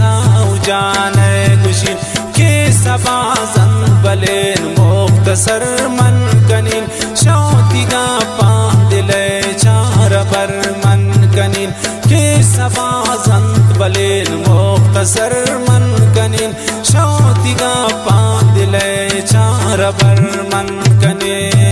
साउ जाने गुशीन के सबाजन बलेन मुख्तसर मन कनीन शौतिगा पांदिले चार बर मन कनीन के सबाजन बलेन मुख्तसर मन कनीन शौतिगा पांदिले चार बर मन कनीन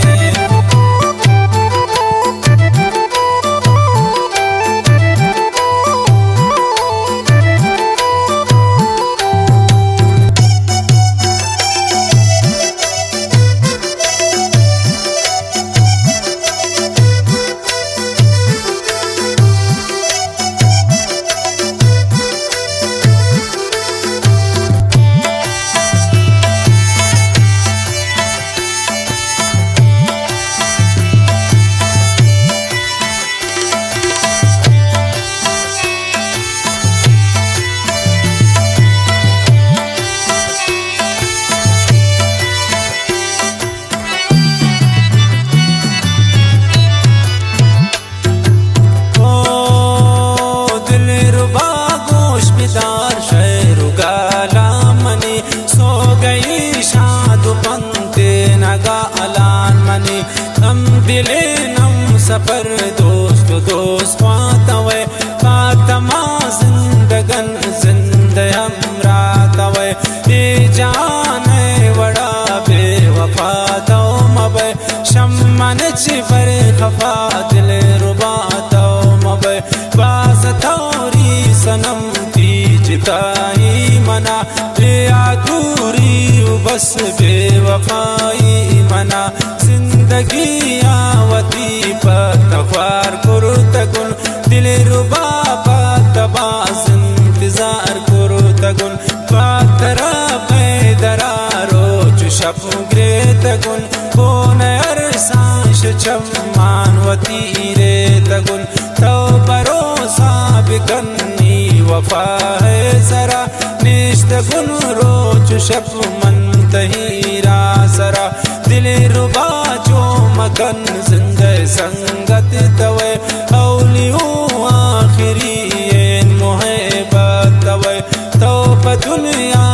सफर दोस्त दोस्त पातवे पातमा जिंदगन जिंदे हमरातवे ये जाने वड़ा बेवफा तो मबे शम्मन चिबर खफा दिल रुबा तो मबे बाज थोरी सनम तीजता ही मना ये अधूरी बस बेवफाई मना जिंदगी आवती पतवार कुरुतगुन दिल रुबा पातबाज इंतजार कुरुतगुन पातरा बेदरा रोज शब ग्रेतगुन होने अरसांश चम्मानवती रेतगुन तो भरोसा बिकन्नी वफा है जरा निश्तगुन रोज शब मंतहीरा सरा दिल रुबा जो मगन जिंदे संगत तवे औलियो आखिरी मुहब्बत तवे तो दुनिया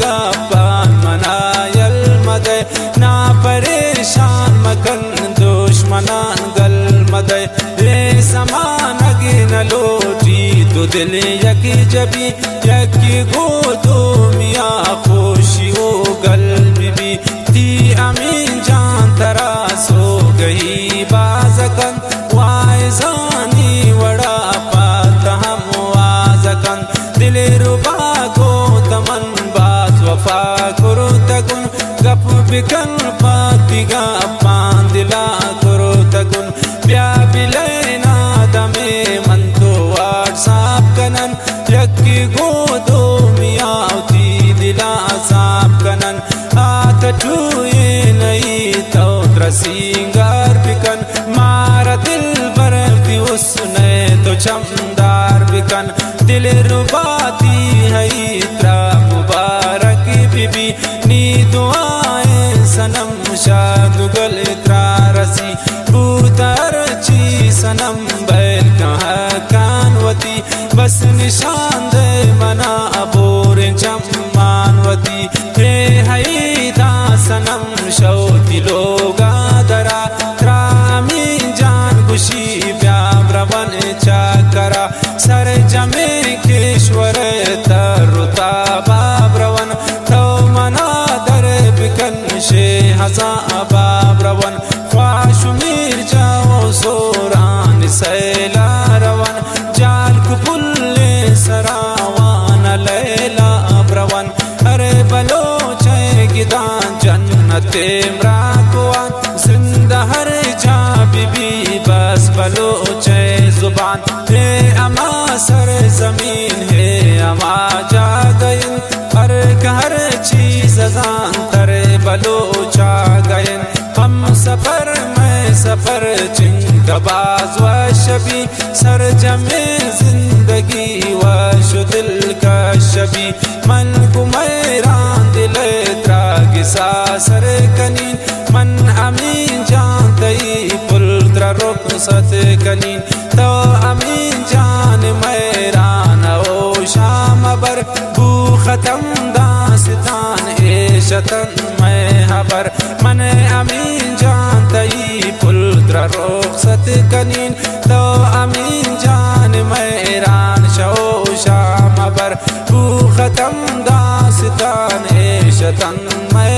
गा पान मनायल मदे ना परेशान मगन दुश्मनान गल मदे रे समान गिन लोटी तो दिल यकी जबी यकी गोदो मिया खुशी हो गल बीबी ती अमीन जान तरा सो गई बाजकन वाइजानी वड़ा पाता हम वाजकन दिल रुबा को तमन बाज वफा करो तगुन गप बिकन पातिगा पान दिला करो तगुन प्या बिलेना दमे मन तो व्हाट्सएप कनन यकी गोदो मियावती दिला साप कनन आत टूए नहीं तो सिंगार बिकन मारा दिल बरती उसने तो चमदार बिकन दिल रुबाती है इत्रा मुबारक बीबी नी दुआएं सनम शादुगल इत्रा रसी बूतर ची सनम बैल कहाँ कानवती बस निशान दे मना अबोरे चम्मानवती रे है दा सनम शौती लोगा दरा त्रामीन जान गुशी व्याव्रवन चाकरा सर जमे केश्वर तरुता बाब्रवन तो मना दर बिकन शे हजा बाब्रवन ख्वाशुमीर जाओ सोरान सैला रवन जाल कुपुल्ले सरावान लैला ब्रवन अरे बलो चे गिदान जन्नते मराकुआन जिंदा हर जा बीबी बस बलो चे जुबान है अमा सर जमीन है अमा जा गयन हर चीज जान तरे बलो चा गयन हम सफर में सफर चिंतबाज व शबी सर जमे जिंदगी व शुदिल का शबी मन कुमैरान दिल त्रागिसा सर कनीन मन अमीन जान तई पुल्त्र रुखसत कनीन तो अमीन जान मैरान ओ शाम बर तन में